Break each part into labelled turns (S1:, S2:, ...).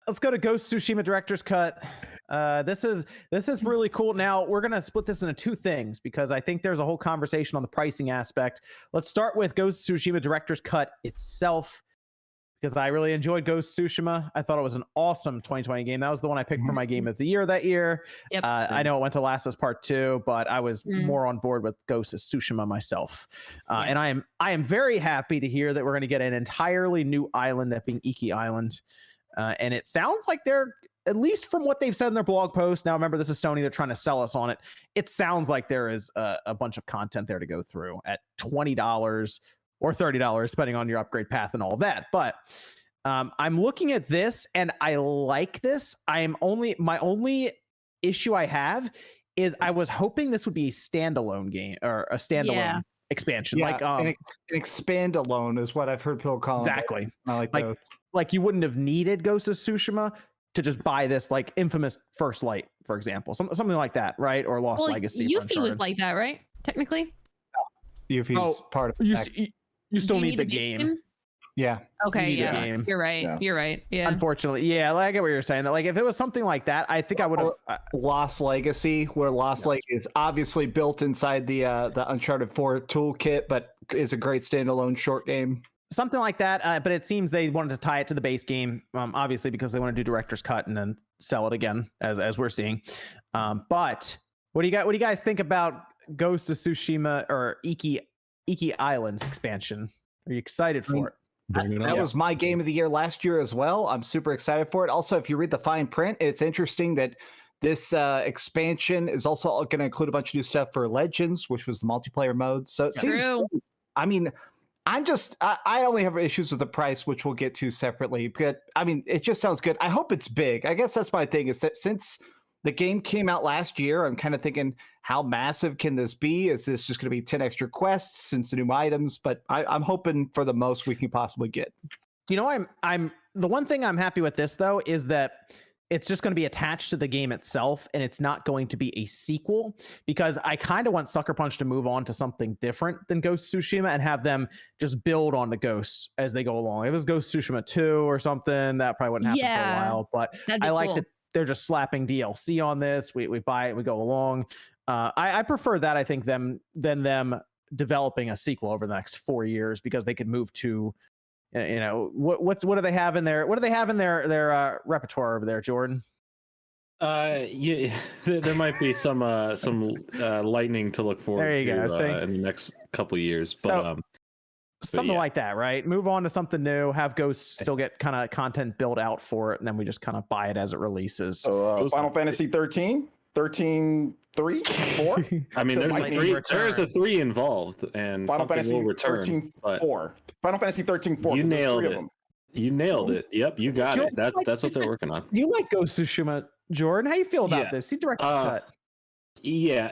S1: let's go to Ghost Tsushima Director's Cut. This is really cool. Now we're gonna split this into two things because I think there's a whole conversation on the pricing aspect. Let's start with Ghost Tsushima Director's Cut itself, because I really enjoyed Ghost Tsushima. I thought it was an awesome 2020 game. That was the one I picked for my game of the year that year.
S2: Yep.
S1: I know it went to Last of Us Part 2, but I was more on board with Ghost of Tsushima myself. And I am very happy to hear that we're going to get an entirely new island, that being Iki Island. And it sounds like they're, at least from what they've said in their blog post, now remember this is Sony, they're trying to sell us on it. It sounds like there is a bunch of content there to go through at $20 or $30, depending on your upgrade path and all of that. But I'm looking at this and I like this. My only issue I have is I was hoping this would be a standalone game or a standalone expansion.
S3: Yeah,
S1: like
S3: an expand alone is what I've heard people call
S1: exactly.
S3: it. I like those.
S1: Like you wouldn't have needed Ghost of Tsushima to just buy this, like Infamous First Light, for example, something like that, right? Or Lost Legacy.
S2: Yuffie was like that, right? Technically.
S3: Yuffie's part of it.
S1: You still need the game.
S3: Yeah.
S2: Okay. Yeah. You're right. Yeah. You're right. Yeah.
S1: Unfortunately, yeah. Like, I get what you're saying. That like if it was something like that, I think I would have.
S3: Lost Legacy, where Lost Legacy is obviously built inside the Uncharted 4 toolkit, but is a great standalone short game.
S1: Something like that. But it seems they wanted to tie it to the base game, obviously because they want to do director's cut and then sell it again, as we're seeing. But what do you guys think about Ghost of Tsushima or Iki Islands expansion? Are you excited for it?
S3: That was my game of the year last year as well. I'm super excited for it. Also, if you read the fine print, it's interesting that this expansion is also going to include a bunch of new stuff for Legends, which was the multiplayer mode. So it seems, I mean, I only have issues with the price, which we'll get to separately. But I mean, it just sounds good. I hope it's big. I guess that's my thing, is that since the game came out last year, I'm kind of thinking, how massive can this be? Is this just going to be 10 extra quests and some new items? But I'm hoping for the most we can possibly get.
S1: You know, I'm the one thing I'm happy with this though is that it's just going to be attached to the game itself, and it's not going to be a sequel, because I kind of want Sucker Punch to move on to something different than Ghost of Tsushima and have them just build on the ghosts as they go along. If it was Ghost of Tsushima 2 or something, that probably wouldn't happen for a while. But I like that they're just slapping DLC on this. We buy it, we go along. I prefer that, I think, than them developing a sequel over the next 4 years, because they could move to, you know, what do they have in their repertoire over there, Jordan?
S4: Yeah, there might be some lightning to look forward to in the next couple of years. But
S1: something like that, right? Move on to something new, have Ghosts still get kind of content built out for it, and then we just kind of buy it as it releases.
S5: So Final Fantasy 13, 3, 4.
S4: I mean, there's a 3 involved, and
S5: Final Fantasy
S4: will return,
S5: 13 4. Final Fantasy 13 4.
S4: You nailed it. You nailed it. Yep, you got it. That's what they're working on.
S1: You like Ghost of Tsushima, Jordan? How you feel about this? See director's cut.
S4: Yeah,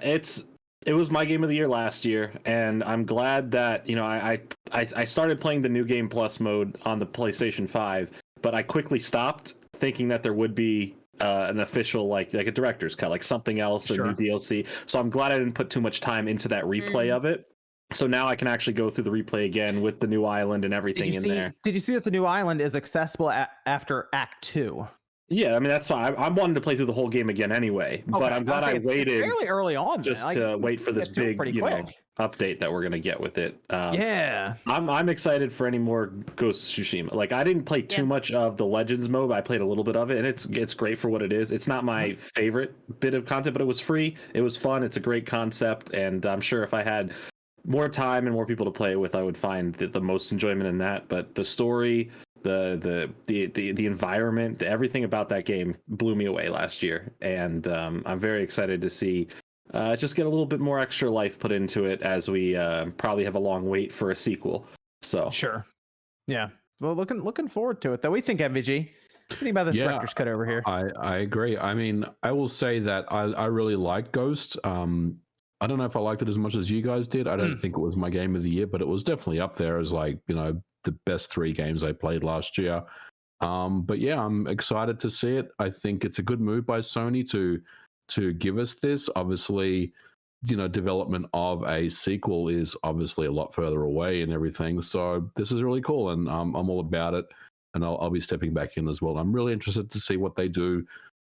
S4: it was my game of the year last year, and I'm glad that, you know, I started playing the New Game Plus mode on the PlayStation 5, but I quickly stopped, thinking that there would be an official like a director's cut, like something else, a new DLC. So I'm glad I didn't put too much time into that replay of it. So now I can actually go through the replay again with the new island and everything in there.
S1: Did you see that the new island is accessible after Act 2?
S4: Yeah, I mean, that's fine. I wanted to play through the whole game again anyway, but I'm glad I waited
S1: fairly early on,
S4: just to wait for this big, update that we're gonna get with it. I'm excited for any more Ghost of Tsushima. Like, I didn't play too much of the Legends mode. I played a little bit of it, and it's great for what it is. It's not my favorite bit of content, but it was free. It was fun. It's a great concept, and I'm sure if I had more time and more people to play it with, I would find the most enjoyment in that. But the story, the environment, everything about that game blew me away last year, and I'm very excited to see just get a little bit more extra life put into it, as we probably have a long wait for a sequel. So
S1: sure, yeah. Well, looking forward to it though. What do you think, MVG? What do you think about this director's cut over here?
S6: I agree. I mean, I will say that I really like Ghost. I don't know if I liked it as much as you guys did. I don't think it was my game of the year, but it was definitely up there as, like, you know, the best 3 games I played last year. But yeah, I'm excited to see it. I think it's a good move by Sony to give us this. Obviously, you know, development of a sequel is obviously a lot further away and everything. So this is really cool, and I'm all about it. and I'll be stepping back in as well. I'm really interested to see what they do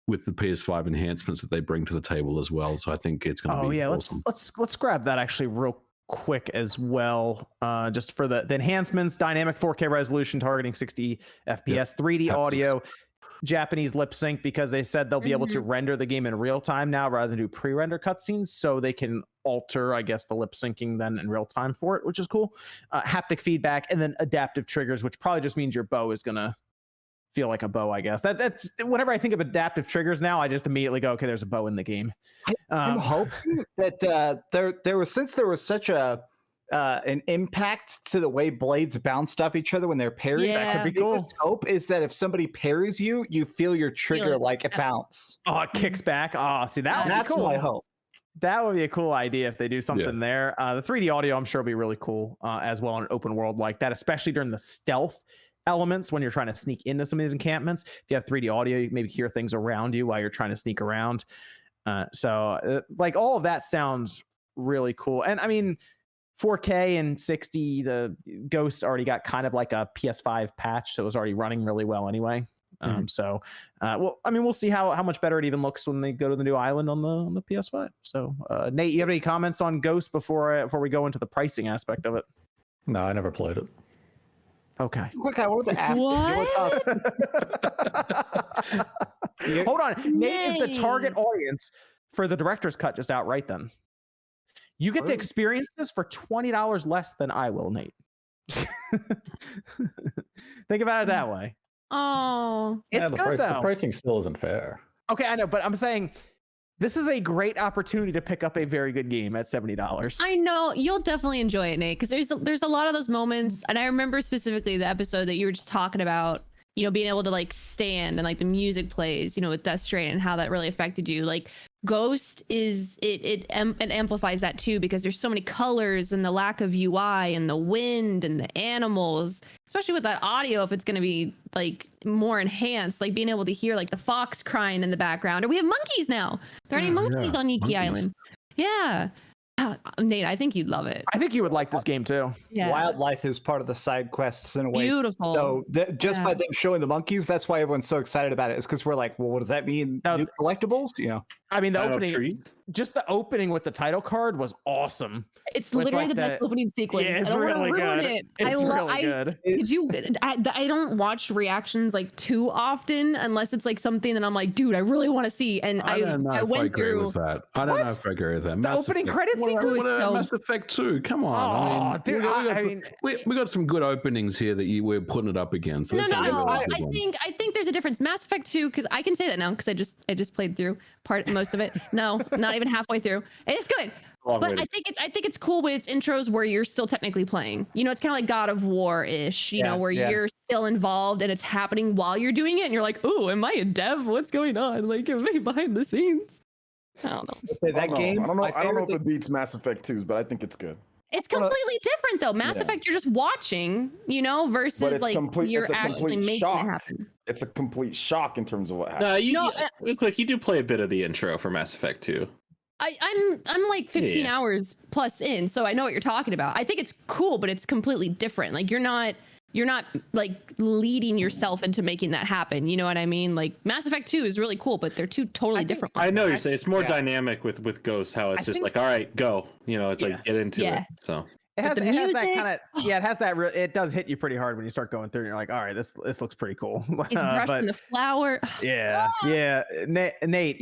S6: with the PS5 enhancements that they bring to the table as well. So I think it's going to be awesome.
S1: Let's grab that actually real quick as well, just for the enhancements: dynamic 4K resolution targeting 60 FPS, 3D audio, Japanese lip sync, because they said they'll be able to render the game in real time now rather than do pre-render cutscenes, so they can alter, I guess, the lip syncing then in real time for it, which is cool. Haptic feedback, and then adaptive triggers, which probably just means your bow is gonna feel like a bow, I guess. That's whenever I think of adaptive triggers now, I just immediately go, okay, there's a bow in the game.
S3: I'm hoping that there was, since there was such an impact to the way blades bounced off each other when they're parried.
S2: Yeah.
S3: That could be cool. The hope is that if somebody parries you, you feel your trigger like it bounce.
S1: Oh, it kicks back. Oh, see, that's cool.
S3: My hope.
S1: That would be a cool idea if they do something there. The 3D audio, I'm sure, will be really cool as well in an open world like that, especially during the stealth elements when you're trying to sneak into some of these encampments. If you have 3D audio, you can maybe hear things around you while you're trying to sneak around. Like all of that sounds really cool. And I mean, 4K and 60, the Ghosts already got kind of like a PS5 patch, so it was already running really well anyway. Well, I mean, we'll see how much better it even looks when they go to the new island on the PS5. So, Nate, you have any comments on Ghost before we go into the pricing aspect of it?
S7: No, I never played it.
S1: Okay.
S3: Quick, I wanted to ask
S1: you. Hold on. Nate is the target audience for the director's cut just outright then. You get to experience this for $20 less than I will, Nate. Think about it that way.
S2: Oh.
S1: It's good, though.
S7: The pricing still isn't fair.
S1: Okay, I know, but I'm saying this is a great opportunity to pick up a very good game at $70.
S2: I know you'll definitely enjoy it, Nate, because there's a lot of those moments, and I remember specifically the episode that you were just talking about, you know, being able to like stand and like the music plays, you know, with Death Strain and how that really affected you. Like Ghost is it amplifies that too, because there's so many colors and the lack of UI and the wind and the animals, especially with that audio. If it's going to be like more enhanced, like being able to hear like the fox crying in the background, or we have monkeys now. There are any monkeys on Iki Island. Yeah. Nate, I think you'd love it.
S1: I think you would like this game too.
S2: Yeah.
S3: Wildlife is part of the side quests in a way.
S2: Beautiful.
S3: So just by them showing the monkeys, that's why everyone's so excited about it. Is because we're like, well, what does that mean? New collectibles? You know.
S1: I mean, the opening, just the opening with the title card was awesome.
S2: It's literally the best opening sequence.
S1: Yeah, it's really good. It's really good.
S2: Did you? I don't watch reactions like too often unless it's like something that I'm like, dude, I really want to see. And I
S6: don't know if I agree with that. I don't know if I agree with that.
S1: The opening credit sequence
S6: was so... Mass Effect 2. Come on. We got some good openings here that we're putting it up against.
S2: No. I think there's a difference. Mass Effect 2, because I can say that now because I just played through most of it. No, not even halfway through. It's good. But I think it's cool with its intros where you're still technically playing. You know, it's kind of like God of War-ish, you know, where you're still involved and it's happening while you're doing it and you're like, oh, am I a dev? What's going on? Like, am I behind the scenes? I don't know.
S5: That game, I don't know if it beats Mass Effect 2's, but I think it's good.
S2: It's completely different though. Mass Effect, you're just watching, you know, versus like you're actually making it happen.
S5: It's a complete shock in terms of what happened.
S4: You do play a bit of the intro for Mass Effect 2.
S2: I'm like 15 hours plus in, so I know what you're talking about. I think it's cool, but it's completely different. Like you're not like leading yourself into making that happen. You know what I mean? Like Mass Effect 2 is really cool, but they're two totally different.
S4: I know you're saying it's more dynamic with Ghost, how it's just like, all right, go. You know, it's like get into it. So
S1: it has that kind of it has that it does hit you pretty hard when you start going through and you're like, all right, this looks pretty cool.
S2: He's brushing the flower.
S1: Yeah. Nate,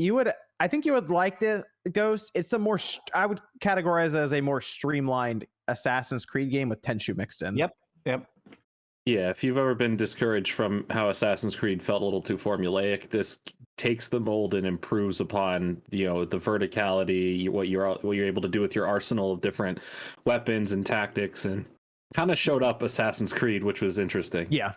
S1: I think you would like the Ghost. It's I would categorize it as a more streamlined Assassin's Creed game with Tenchu mixed in.
S3: Yep.
S4: Yeah, if you've ever been discouraged from how Assassin's Creed felt a little too formulaic, this takes the mold and improves upon, you know, the verticality, what you're able to do with your arsenal of different weapons and tactics, and kind of showed up Assassin's Creed, which was interesting.
S1: Yeah.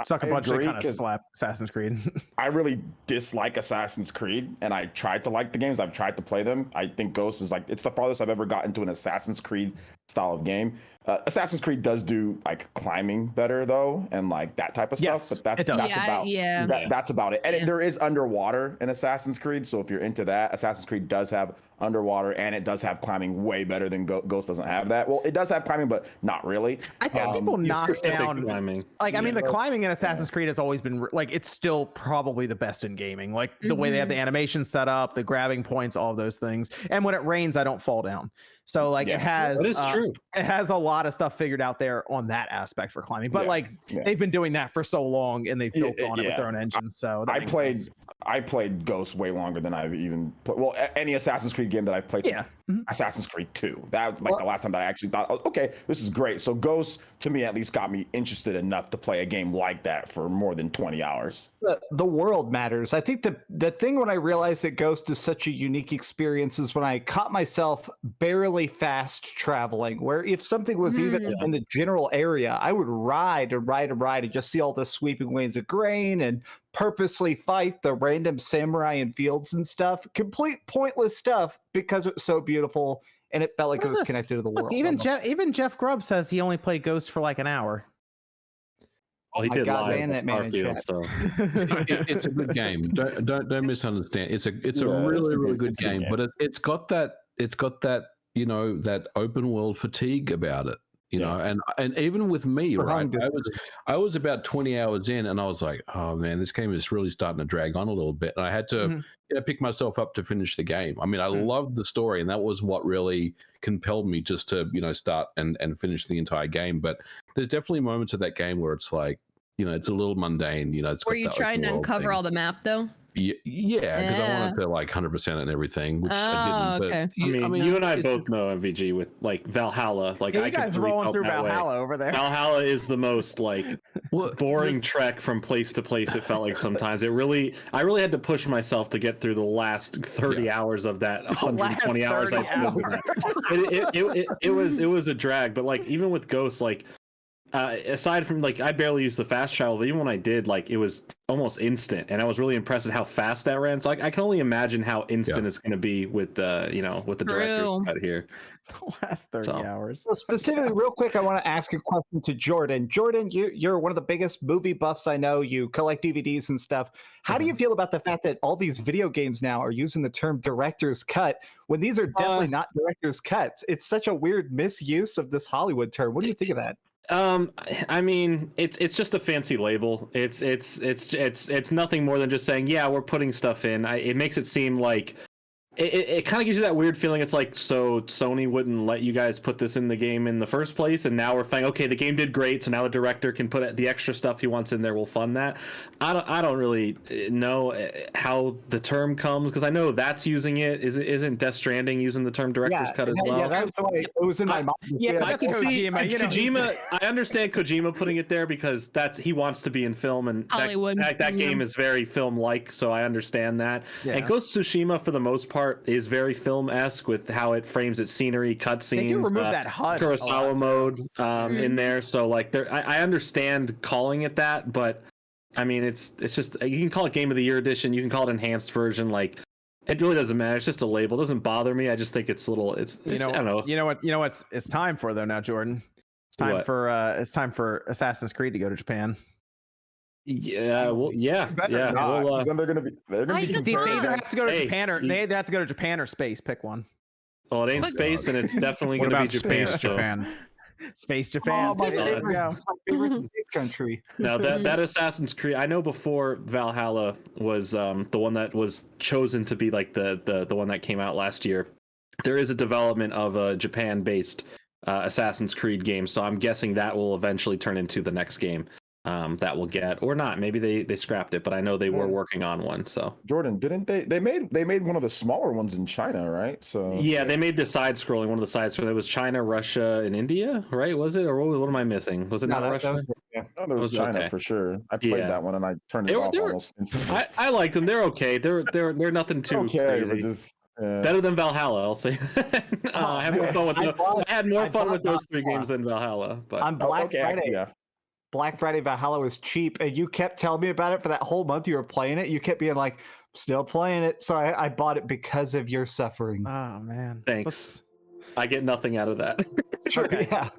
S1: Sucker Punch kind of slap Assassin's Creed.
S5: I really dislike Assassin's Creed, and I tried to like the games. I've tried to play them. I think Ghost is like, it's the farthest I've ever gotten to an Assassin's Creed style of game. Assassin's Creed does do like climbing better though, and like that type of stuff.
S1: Yes,
S5: But
S1: it does.
S5: that's about it. And there is underwater in Assassin's Creed, so if you're into that, Assassin's Creed does have underwater, and it does have climbing way better than Ghost doesn't have that. Well, it does have climbing, but not really.
S1: I think people knock down
S4: climbing.
S1: Like, I mean, the climbing in Assassin's Creed has always been like, it's still probably the best in gaming. Like the way they have the animation set up, the grabbing points, all of those things. And when it rains, I don't fall down. So like it has,
S4: that is true.
S1: It has a lot of stuff figured out there on that aspect for climbing. But they've been doing that for so long, and they've built on it with their own engine. So
S5: I played Ghost way longer than I've even played. Well, any Assassin's Creed game that I've played, Assassin's Creed 2. That was like the last time that I actually thought, oh, okay, this is great. So Ghost, to me at least, got me interested enough to play a game like that for more than 20 hours.
S3: The world matters. I think the thing when I realized that Ghost is such a unique experience is when I caught myself barely fast traveling, where if something was even in the general area, I would ride and just see all the sweeping waves of grain and purposely fight the random samurai in fields and stuff. Complete pointless stuff because it was so beautiful and it felt like it was connected to the world.
S1: Even Jeff Grubb says he only played Ghost for like an hour.
S4: Oh, he did live on
S3: that man in
S4: Starfield,
S3: chat.
S4: so
S6: It's a good game. Don't misunderstand. It's a really good game, but it's got that that open world fatigue about it. You know, and even with me, right? I was about 20 hours in, and I was like, oh man, this game is really starting to drag on a little bit. And I had to pick myself up to finish the game. I mean, I loved the story, and that was what really compelled me just to start and finish the entire game. But there's definitely moments of that game where it's like, it's a little mundane. It's
S2: were you trying to uncover all the map though?
S6: Yeah, because I wanted to like 100% and everything, which I didn't.
S2: Okay.
S6: But,
S4: I mean, you and I both know MVG with like Valhalla. Like
S1: you guys rolling through Valhalla over there.
S4: Valhalla is the most like boring trek from place to place. It felt like sometimes I really had to push myself to get through the last 30 hours of that 120 hours I put in that. It was a drag, but like even with Ghost, like. Aside from like I barely used the fast travel, but even when I did, like it was almost instant, and I was really impressed at how fast that ran. So I can only imagine how instant it's going to be with the with the director's cut here.
S1: The last 30 hours.
S3: So specifically, real quick, I want to ask a question to Jordan. Jordan, you're one of the biggest movie buffs I know. You collect DVDs and stuff. How do you feel about the fact that all these video games now are using the term director's cut when these are definitely not director's cuts? It's such a weird misuse of this Hollywood term. What do you think of that?
S4: I mean, it's just a fancy label. It's nothing more than just saying, yeah, we're putting stuff in. It makes it seem like it kind of gives you that weird feeling. It's like, so Sony wouldn't let you guys put this in the game in the first place, and now we're saying, okay, the game did great, so now the director can put the extra stuff he wants in there. We'll fund that. I don't really know how the term comes, because I know that's using it. Isn't Death Stranding using the term director's cut as well?
S3: Yeah, that's why it was in my mind.
S1: Yeah,
S4: I can see Kojima. I understand Kojima putting it there because he wants to be in film, and
S2: Hollywood.
S4: That game is very film-like, so I understand that. Yeah. And Ghost of Tsushima, for the most part, is very film-esque with how it frames its scenery, cutscenes. They do
S1: remove that HUD
S4: Kurosawa mode in there, so like I understand calling it that, but I mean it's just, you can call it Game of the Year edition, you can call it enhanced version, like it really doesn't matter. It's just a label. It doesn't bother me. I just think it's a little. I don't know.
S1: You know what? It's time for though now, Jordan. It's time for Assassin's Creed to go to Japan.
S4: Yeah, well, yeah.
S5: Well, then they're gonna be.
S1: They either have to go to Japan or they either have to go to Japan or space. Pick one.
S4: Well, it ain't space, and it's definitely going to be Japan.
S1: Space Japan.
S3: Oh, my favorite space country.
S4: Now that Assassin's Creed, I know before Valhalla was the one that was chosen to be like the one that came out last year. There is a development of a Japan-based Assassin's Creed game, so I'm guessing that will eventually turn into the next game. That will get, or not, maybe they scrapped it, but I know they were working on one. So
S5: Jordan, didn't they made one of the smaller ones in China, right? So
S4: yeah, they made the side-scrolling one of the sides. So it was China, Russia, and India, right? Was it, or what am I missing? Was it not Russia?
S5: No, there was China for sure. I played that one and I turned it off almost instantly.
S4: I liked them. They're okay. They're nothing too crazy.
S5: Just
S4: better than Valhalla, I'll say. I had more fun with those three games than Valhalla. But
S3: on Black Friday. Black Friday Valhalla was cheap, and you kept telling me about it for that whole month you were playing it. You kept being like, still playing it. So I bought it because of your suffering.
S1: Oh, man.
S4: Thanks. I get nothing out of that.
S3: Sure, yeah.